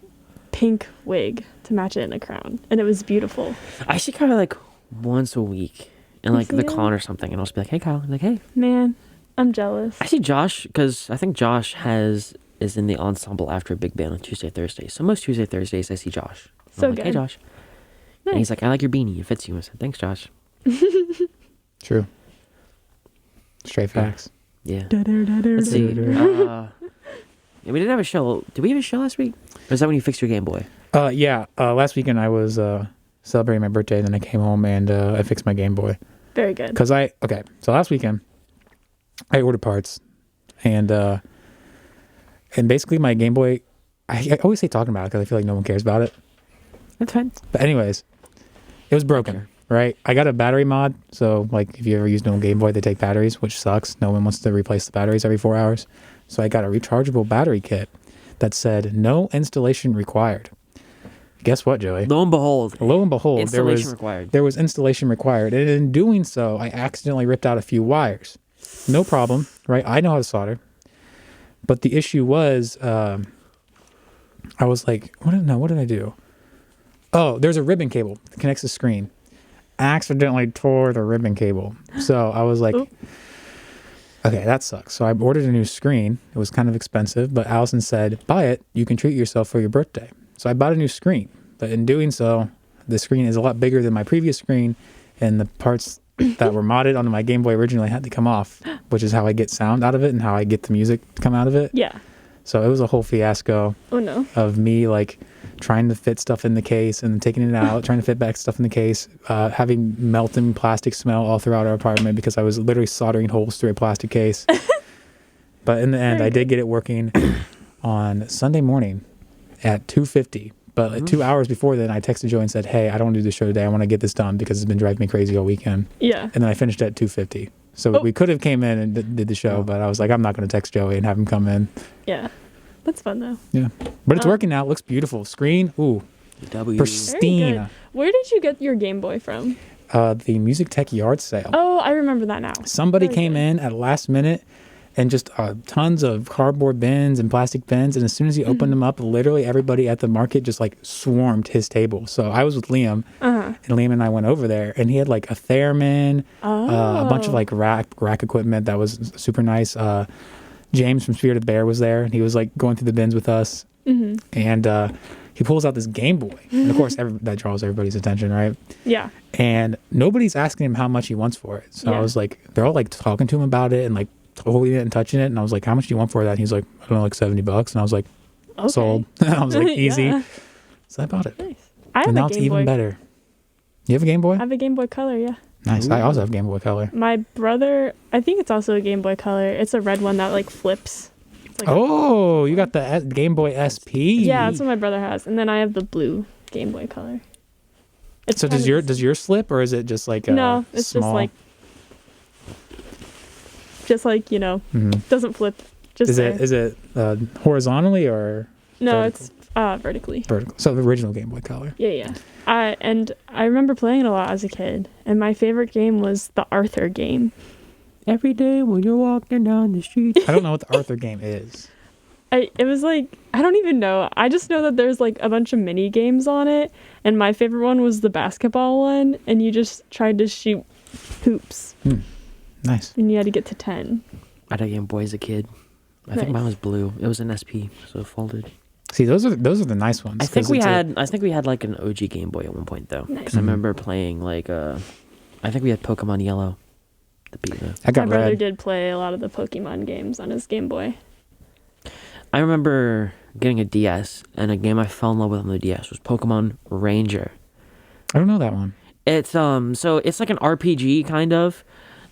pink wig to match it in a crown, and it was beautiful. I should kind of like once a week in like see the it? con or something, and I'll just be like, "Hey, Kyle," I'm like, "Hey." Man, I'm jealous. I see Josh because I think Josh is in the ensemble after a big band on Tuesday, Thursday. So most Tuesday, Thursdays, I see Josh. And So I'm like, good. Hey, Josh. Nice. And he's like, "I like your beanie. It fits you." I said, "Thanks, Josh." True. Straight facts. Yeah. Let's see. Yeah, we didn't have a show. Did we have a show last week? Or is that when you fixed your Game Boy? Yeah. Last weekend I was celebrating my birthday, and then I came home and I fixed my Game Boy. Very good. So last weekend I ordered parts, and basically my Game Boy. I always say talking about it because I feel like no one cares about it. That's fine. But anyways, it was broken. Okay. Right. I got a battery mod. So like if you ever used an old Game Boy, they take batteries, which sucks. No one wants to replace the batteries every 4 hours. So I got a rechargeable battery kit that said no installation required. Guess what, Joey? Lo and behold, Installation required. There was installation required. And in doing so, I accidentally ripped out a few wires. No problem, right? I know how to solder. But the issue was, I was like, what did I do? Oh, there's a ribbon cable that connects the screen. I accidentally tore the ribbon cable. So I was like, okay, that sucks. So I ordered a new screen. It was kind of expensive, but Allison said, buy it. You can treat yourself for your birthday. So I bought a new screen. But in doing so, the screen is a lot bigger than my previous screen, and the parts that were modded onto my Game Boy originally had to come off, which is how I get sound out of it and how I get the music to come out of it. Yeah. So it was a whole fiasco Oh no. of me like trying to fit stuff in the case and then taking it out, trying to fit back stuff in the case, having melting plastic smell all throughout our apartment because I was literally soldering holes through a plastic case. But in the end, I did get it working on Sunday morning at 2:50. But like 2 hours before then, I texted Joey and said, "Hey, I don't want to do the show today. I want to get this done because it's been driving me crazy all weekend." Yeah. And then I finished at 2:50. So we could have came in and did the show, but I was like, I'm not going to text Joey and have him come in. Yeah. That's fun though. Yeah. But it's working now. It looks beautiful. Screen, ooh, W. pristine. Very good. Where did you get your Game Boy from? The Music Tech yard sale. Oh, I remember that now. Somebody Very came good. in at last minute and just tons of cardboard bins and plastic bins. And as soon as he opened them up, literally everybody at the market just like swarmed his table. So I was with Liam, and Liam and I went over there, and he had like a theremin, a bunch of like rack equipment that was super nice. James from Spirit of the Bear was there, and he was like going through the bins with us. And he pulls out this Game Boy, and of course that draws everybody's attention, right? Yeah. And nobody's asking him how much he wants for it. So I was like, they're all like talking to him about it and like holding it and touching it. And I was like, how much do you want for that? And he's like, I don't know, like $70. And I was like, Okay. sold. I was like, easy. Yeah. So I bought it. Nice. I have And a now it's Game even Boy. better. You have a Game Boy? I have a Game Boy Color, yeah. Nice. I also have Game Boy Color. My brother, I think it's also a Game Boy Color. It's a red one that like flips. It's like Oh, you got the Game Boy SP. yeah, that's what my brother has. And then I have the blue Game Boy Color. It's So kind of does yours flip, or is it just like a no, it's small? just like doesn't flip. Just Is it horizontally or no, vertical? it's vertically. vertical? So the original Game Boy Color. Yeah. I remember playing it a lot as a kid, and my favorite game was the Arthur game. Every day when you're walking down the street. I don't know what the Arthur game is. It was like, I don't even know. I just know that there's like a bunch of mini games on it, and my favorite one was the basketball one, and you just tried to shoot hoops, Nice. and you had to get to 10. I had a Game Boy as a kid. I think Nice. mine was blue. It was an SP, so it folded. See, those are the nice ones. I think 'cause we it's had like an OG Game Boy at one point though, because Nice. I remember playing like I think we had Pokemon Yellow. The beta. I got My brother red. did play a lot of the Pokemon games on his Game Boy. I remember getting a DS, and a game I fell in love with on the DS was Pokemon Ranger. I don't know that one. It's so it's like an RPG kind of.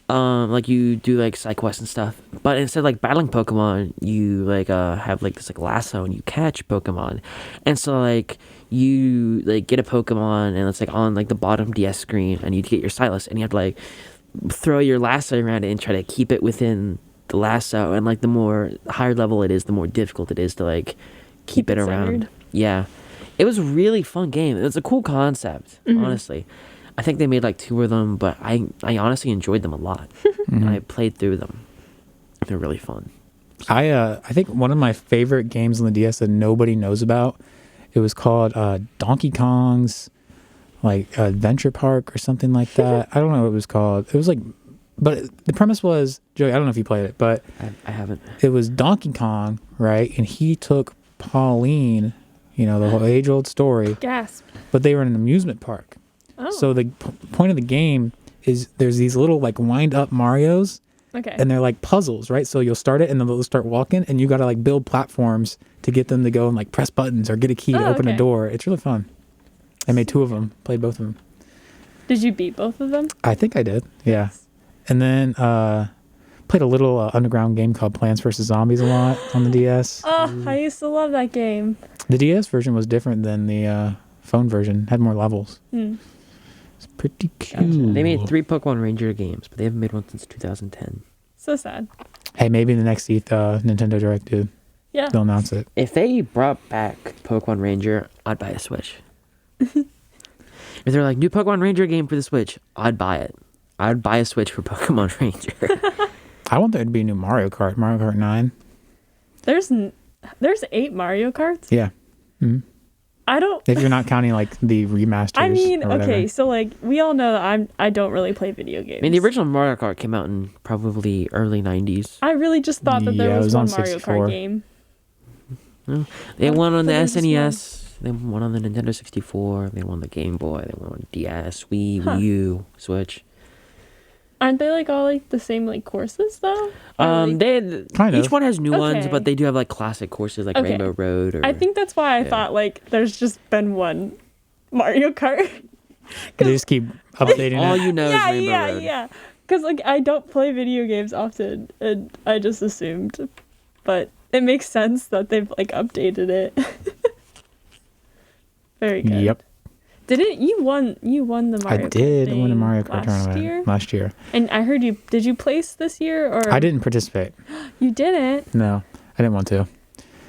Like you do like side quests and stuff, but instead of like battling Pokemon, you like have like this like lasso and you catch Pokemon, and so like you like get a Pokemon and it's like on like the bottom DS screen, and you get your stylus and you have to like throw your lasso around it and try to keep it within the lasso, and like the more higher level it is, the more difficult it is to like keep it around. centered. Yeah, it was a really fun game. It was a cool concept, honestly. I think they made like 2 of them, but I honestly enjoyed them a lot. And I played through them. They're really fun. I think one of my favorite games on the DS that nobody knows about, it was called Donkey Kong's like Adventure Park or something like that. I don't know what it was called. It was like, but the premise was, Joey, I don't know if you played it, but I haven't. it was Donkey Kong, right? And he took Pauline, the whole age-old story, Gasp. but they were in an amusement park. Oh. So the point of the game is there's these little like wind-up Marios, Okay. and they're like puzzles, right? So you'll start it, and then they'll start walking, and you got to like build platforms to get them to go and like press buttons or get a key to open a okay. door. It's really fun. I made 2 of them, played both of them. Did you beat both of them? I think I did, yeah. And then played a little underground game called Plants vs. Zombies a lot on the DS. Oh, I used to love that game. The DS version was different than the phone version, had more levels. It's pretty cool. They made 3 Pokemon Ranger games, but they haven't made one since 2010. So sad. Hey, maybe the next Nintendo Direct, dude. Yeah. They'll announce it. If they brought back Pokemon Ranger, I'd buy a Switch. If they're like, new Pokemon Ranger game for the Switch, I'd buy it. I'd buy a Switch for Pokemon Ranger. I want there to be a new Mario Kart 9. There's 8 Mario Karts? Yeah. I don't. If you're not counting like the remasters. I mean, or whatever. okay, so like we all know that I don't really play video games. I mean, the original Mario Kart came out in probably early 90s. I really just thought that Yeah, there it was was one on Mario 64. Kart game. They Oh, won on the but there's just SNES. They won on the Nintendo 64. They won the Game Boy. They won on DS, Wii, Wii U, Switch. Aren't they like all like the same like courses though? Like, They Kind of. each one has new ones, Okay. but they do have like classic courses like Okay. Rainbow Road. Or I think that's why I Yeah. thought like there's just been one Mario Kart. They just keep updating all it. you know yeah, is Rainbow yeah, Road. yeah. Because like I don't play video games often, and I just assumed, but it makes sense that they've like updated it. Very good. Yep. Didn't you won the Mario I Kart did win a thing Mario Kart last tournament year? last year. And I heard did you place this year or I didn't participate. You didn't? No, I didn't want to.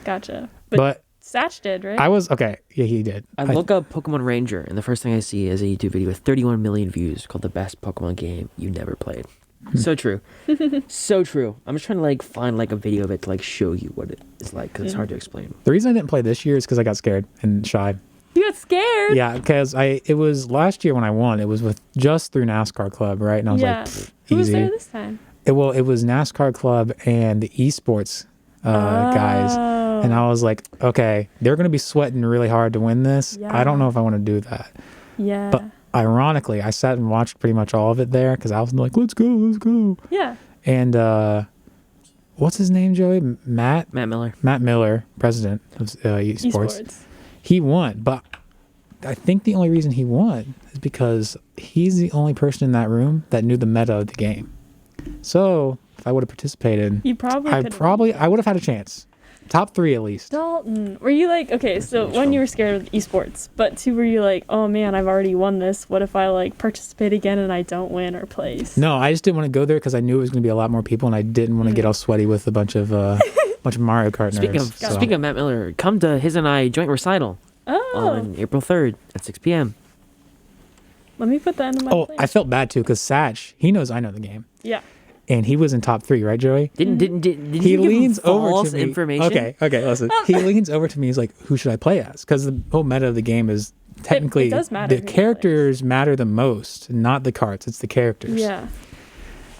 Gotcha. But Satch did, right? I was okay. Yeah, he did. I look up Pokemon Ranger, and the first thing I see is a YouTube video with 31 million views called "The Best Pokemon Game You Never Played." So true, so true. I'm just trying to like find like a video of it to like show you what it is like because it's hard to explain. The reason I didn't play this year is because I got scared and shy. You got scared? Yeah, because it was last year when I won. It was with just through NASCAR Club, right? And I was Yeah. like, pfft, Who was easy. there this time? It was NASCAR Club and the esports guys, and I was like, okay, they're gonna be sweating really hard to win this. I don't Yeah. know if I want to do that. Yeah. But ironically, I sat and watched pretty much all of it there because I was like, let's go. yeah. And what's his name, Joey? Matt Miller. president of esports. Esports. He won, but I think the only reason he won is because he's the only person in that room that knew the meta of the game. So if I would have participated, You probably I would have had a chance. Top 3 at least. Dalton, were you like, okay, so one, you were scared of esports, but two, were you like, oh man, I've already won this. What if I like participate again and I don't win or place? No, I just didn't want to go there because I knew it was going to be a lot more people, and I didn't want to get all sweaty with a bunch of Mario Kart nerds. Speaking of Matt Miller, come to his and I joint recital Oh, on April 3rd at 6 p.m. let me put that in my Oh, plan. I felt bad too because Satch, he knows I know the game, Yeah. and he was in top 3, right, Joey? Didn't He you give him leans over false to me. information? Okay, listen. He leans over to me. He's like, "Who should I play as?" Because the whole meta of the game is technically does matter the who you characters matter the most, not the cards. It's the characters. Yeah.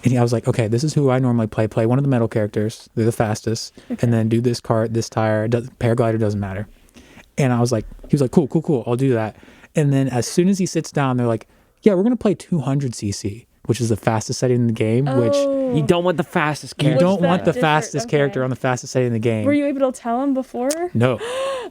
And I was like, "Okay, this is who I normally play. Play one of the metal characters. They're the fastest, Okay. and then do this card, this tire. Paraglider doesn't matter." And I was like, "He was like, cool. I'll do that." And then as soon as he sits down, they're like, "Yeah, we're gonna play 200 cc." Which is the fastest setting in the game, which Oh. You don't want the fastest you character. don't that want the different? fastest character Okay. on the fastest setting in the game. Were you able to tell him before? No,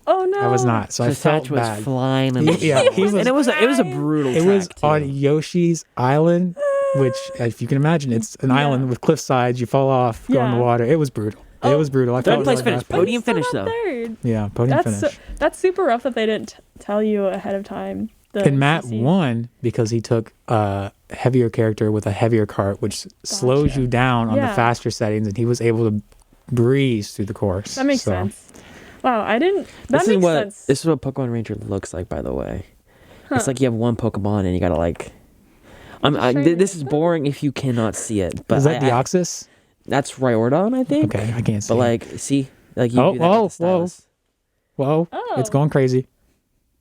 Oh no. I was not. So I So felt Satch was bad. flying. And Yeah, he was- and it was a brutal. It was track, too. on Yoshi's Island, which, if you can imagine, it's an island with cliff sides. You fall off, go in Yeah. the water. It was brutal. It Oh, was brutal. I Third felt place really finish, bad. podium Still finish not though. Third. Yeah, podium finish. That's super rough that they didn't tell you ahead of time. The And Matt CC. won because he took a heavier character with a heavier cart, which slows Gotcha. you down on the Yeah. faster settings, and he was able to breeze through the course. That makes So, sense. Wow, I didn't. That makes sense. This is what Pokemon Ranger looks like, by the way. It's like you have one Pokemon and you gotta like. This is boring if you cannot see it, but Is that Deoxys? that's Rhyhorn, I think. Okay, I can't see. But like, see, like you Oh, do that with whoa, the stylus. Whoa, Oh. it's going crazy.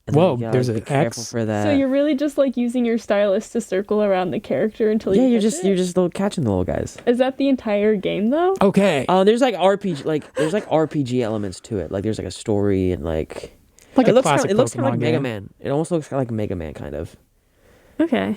And then Whoa, you gotta, there's like, an be careful X. for that. So you're really just like using your stylus to circle around the character until you. yeah, hit it? you're just little catching the little guys. Is that the entire game though? Okay, There's like RPG elements to it. Like there's like a story and like like it a looks classic kind of Pokemon like Mega game. Man. It almost looks like Mega Man kind of. Okay.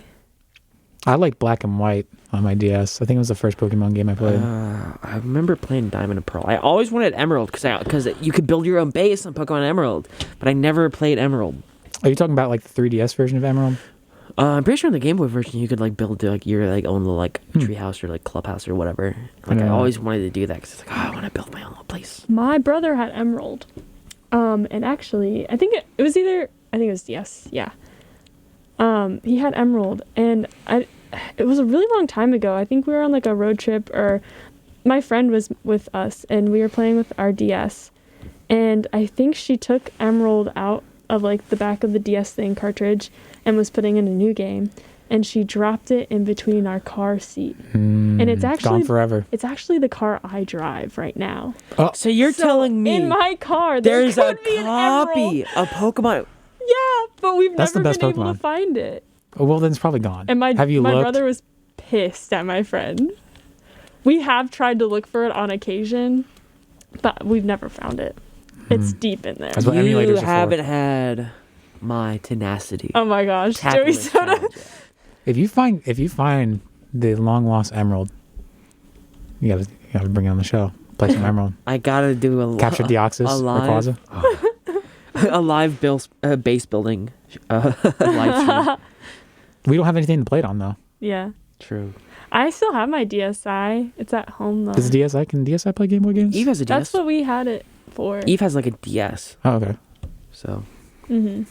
I like Black and White on my DS. I think it was the first Pokemon game I played. I remember playing Diamond and Pearl. I always wanted Emerald because you could build your own base on Pokemon Emerald, but I never played Emerald. Are you talking about like the 3DS version of Emerald? I'm pretty sure in the Game Boy version you could like build like your like own little like treehouse or like clubhouse or whatever. Like I Yeah. always wanted to do that because it's like I want to build my own little place. My brother had Emerald. And actually, I think it was DS. Yeah. He had Emerald, and it was a really long time ago. I think we were on like a road trip, or my friend was with us, and we were playing with our DS, and I think she took Emerald out of like the back of the DS thing cartridge and was putting in a new game, and she dropped it in between our car seat. And it's actually gone forever. It's actually the car I drive right now. So you're So, telling me in my car there's a could be an Emerald. copy of Pokemon? Yeah, but we've That's never the best been able Pokemon. to find it. Oh, well, then it's probably gone. And Have you my looked? brother was pissed at my friend. We have tried to look for it on occasion, but we've never found it. It's deep in there. That's what You emulators are for. haven't had my tenacity. Oh my gosh, Tackling Joey Soda. challenge. If you find the long lost Emerald. You gotta bring it on the show. Play some Emerald. I gotta do Capture Deoxys Rayquaza. a live base building live stream. We don't have anything to play it on though. Yeah. True. I still have my DSi. It's at home though. Can DSi play Game Boy games? Eve has a DS. That's what we had it for. Eve has like a DS. Oh, okay. So. Mm-hmm.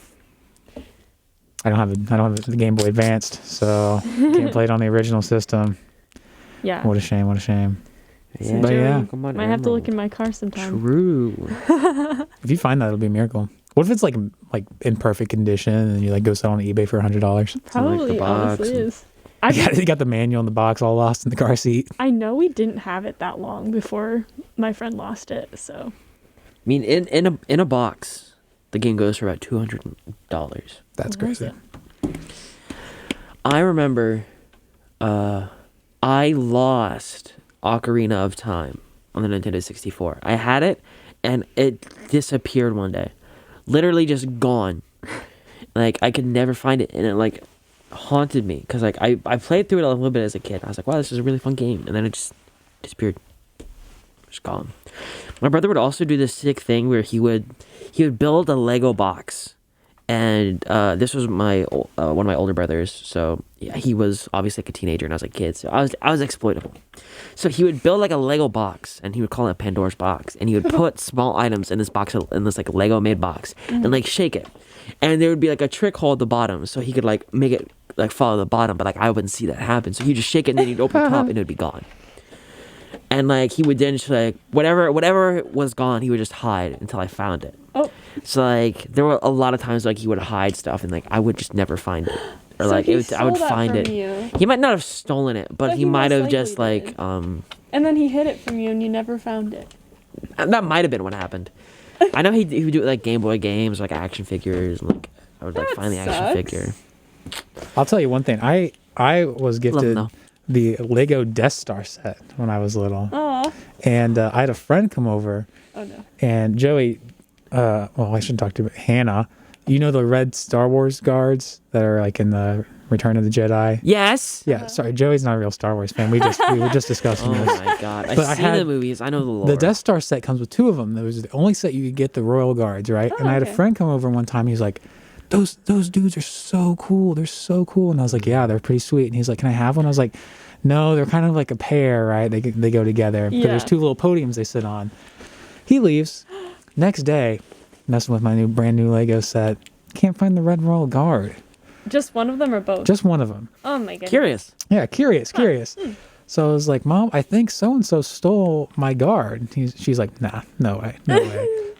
I don't have the Game Boy Advanced, so can't play it on the original system. Yeah. What a shame. What a shame. Yeah. But yeah. Come on, Might have to look in Emerald. my car sometime. True. If you find that, it'll be a miracle. What if it's like in perfect condition and you like go sell on eBay for $100? Probably, box honestly and- is. You got the manual in the box all lost in the car seat. I know we didn't have it that long before my friend lost it, so. I mean, in a box, the game goes for about $200. That's What was crazy. it? I remember, I lost Ocarina of Time on the Nintendo 64. I had it, and it disappeared one day. Literally just gone. Like, I could never find it, and it, like, haunted me. Because, like, I played through it a little bit as a kid. I was like, wow, this is a really fun game. And then it just disappeared. Just gone. My brother would also do this sick thing where he would build a Lego box. And this was one of my older brothers. So yeah, he was obviously like a teenager, and I was a kid. So I was exploitable. So he would build like a Lego box, and he would call it Pandora's box. And he would put small items in this box, in this like Lego made box, and like shake it. And there would be like a trick hole at the bottom, so he could like make it like follow the bottom, but like I wouldn't see that happen. So he'd just shake it, and then he'd open the top, and it would be gone. And like he would then just like whatever was gone, he would just hide until I found it. Oh. So like there were a lot of times like he would hide stuff, and like I would just never find it, or So like he I would stole that find from it. you. He might not have stolen it, but But he he might most have just likely like did. And then he hid it from you and you never found it. that might have been what happened. I know he would do it like Game Boy games, like action figures, and like I would like That find the action sucks. figure. I'll tell you one thing. I was gifted though. the Lego Death Star set when I was little. Aw. And I had a friend come over, Oh no. and Joey, well, I shouldn't talk to Hannah. You know the red Star Wars guards that are like in the Return of the Jedi? Yes. Yeah, sorry, Joey's not a real Star Wars fan. We were just discussing Oh this. my god! But I've I seen had the movies. I know the lore. The Death Star set comes with two of them. That was the only set you could get the Royal Guards, right? Oh, and I had a okay. friend come over one time. He was like, "Those dudes are so cool. They're so cool." And I was like, "Yeah, they're pretty sweet." And he's like, "Can I have one?" I was like, "No, they're kind of like a pair, right? They go together because there's Yeah. two little podiums they sit on." He leaves. Next day, messing with my brand new Lego set. Can't find the Red Royal Guard. Just one of them or both? Just one of them. Oh my goodness. Curious. Yeah, curious. So I was like, "Mom, I think so-and-so stole my guard." She's like, "Nah, no way.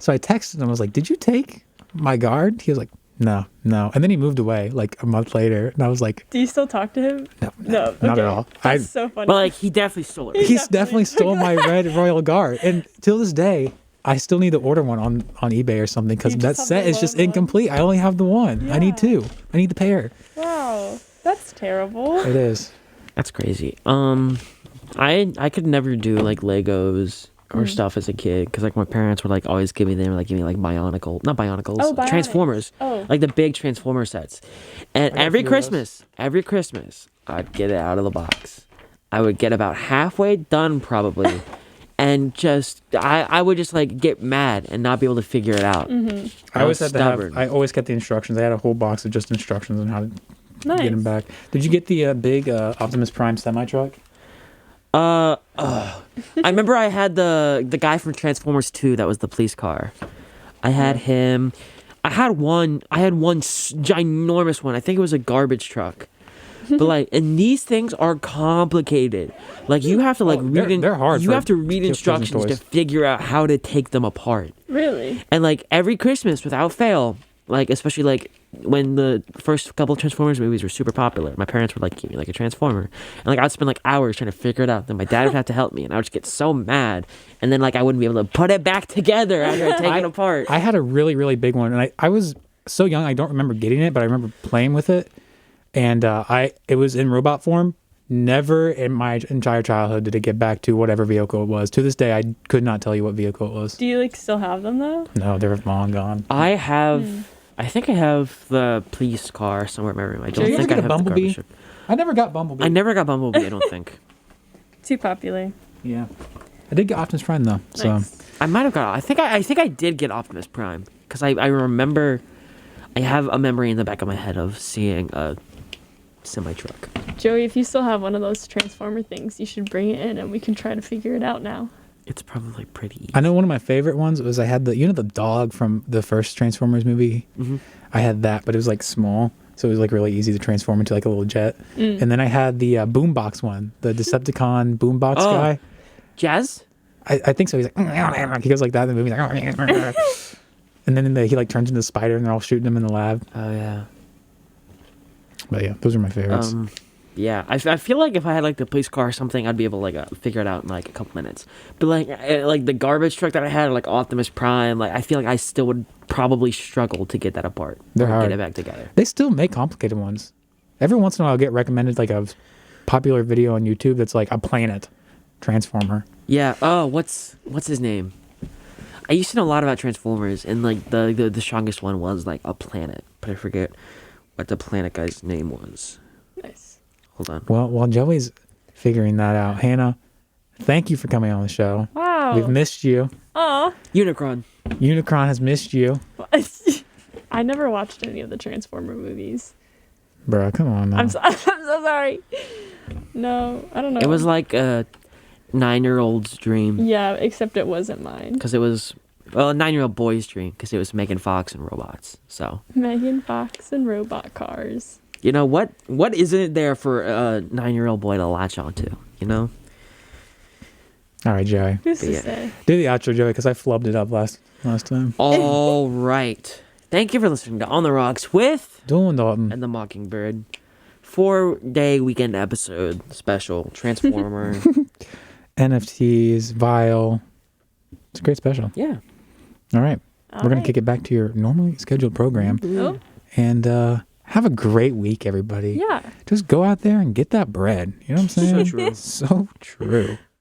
So I texted him. I was like, "Did you take my guard?" He was like, No. And then he moved away like a month later. And I was like, Do you still talk to him? No. not okay. at all. That's so funny. But like he definitely stole it. He's definitely stole my Red Royal Guard. And till this day, I still need to order one on eBay or something because You that just have set the is just lone one. incomplete. I only have the one. I need Yeah. two. I need the pair. Wow. That's terrible. It is. That's crazy. I could never do like Legos or stuff as a kid because like my parents would like always give me not Bionicles, Oh, Bionics. Transformers, Oh. like the big Transformer sets. And got a every few of those. Christmas, I'd get it out of the box. I would get about halfway done probably, and just I would just like get mad and not be able to figure it out. Mm-hmm. I always had stubborn. I always kept the instructions. I had a whole box of just instructions on how to Nice. get them back. Did you get the big Optimus Prime semi truck? I remember I had the guy from Transformers 2 that was the police car. I had him. I had one ginormous one. I think it was a garbage truck. But like, and these things are complicated. Like you have to like they're hard You for have to read kids' instructions to toys. figure out how to take them apart. Really? And like every Christmas, without fail, like especially like when the first couple of Transformers movies were super popular, my parents would like give me like a Transformer, and like I'd spend like hours trying to figure it out. Then my dad would have to help me, and I would just get so mad, and then like I wouldn't be able to put it back together after I take it apart. I had a really, really big one, and I was so young I don't remember getting it, but I remember playing with it, and it was in robot form. Never in my entire childhood did it get back to whatever vehicle it was. To this day, I could not tell you what vehicle it was. Do you like still have them though? No, they're long gone. I have I think I have the police car somewhere in my room. I don't Sure, you think ever I get have a the Bumblebee? garbage truck. I never got Bumblebee. I never got Bumblebee, I don't think. Too popular. Yeah. I did get Optimus Prime though. So Nice. I might have got. I think I did get Optimus Prime because I remember. I have a memory in the back of my head of seeing a semi truck. Joey, if you still have one of those Transformer things, you should bring it in and we can try to figure it out now. It's probably pretty easy. I know one of my favorite ones was I had the dog from the first Transformers movie. Mhm. I had that, but it was like small, so it was like really easy to transform into like a little jet. And then I had the boombox one, the Decepticon boombox Oh. guy. Jazz? I think so. He's like he goes like that in the movie. He's like, and then he like turns into a spider, and they're all shooting him in the lab. Oh yeah. But yeah, those are my favorites. Yeah, I feel like if I had like the police car or something, I'd be able to like figure it out in like a couple minutes. But like the garbage truck that I had, like Optimus Prime, like I feel like I still would probably struggle to get that apart. They're or hard. Get it back together. They still make complicated ones. Every once in a while, I'll get recommended like a popular video on YouTube that's like a planet transformer. Yeah. Oh, what's his name? I used to know a lot about Transformers, and like the strongest one was like a planet, but I forget what the planet guy's name was. Nice. Hold on. Well, while Joey's figuring that out, Hannah, thank you for coming on the show. Wow. We've missed you. Aw. Unicron. Unicron has missed you. I never watched any of the Transformer movies. Bro, come on now. I'm so sorry. No, I don't know. It was like a 9-year-old's dream Yeah, except it wasn't mine. because it was a 9-year-old boy's dream because it was Megan Fox and robots. So Megan Fox and robot cars. you know what isn't there for a 9-year-old boy to latch onto? You know. All right, Joey. Who's to Yeah. say? Do the outro, Joey, because I flubbed it up last time. All right. Thank you for listening to On the Rocks with Doing Dalton. and the Mockingbird 4-day weekend episode special Transformer. NFTs, Vile. It's a great special. Yeah. All right. We're going Alright. to kick it back to your normally scheduled program. Oh, And have a great week, everybody. yeah. Just go out there and get that bread. You know what I'm saying? So true. So true.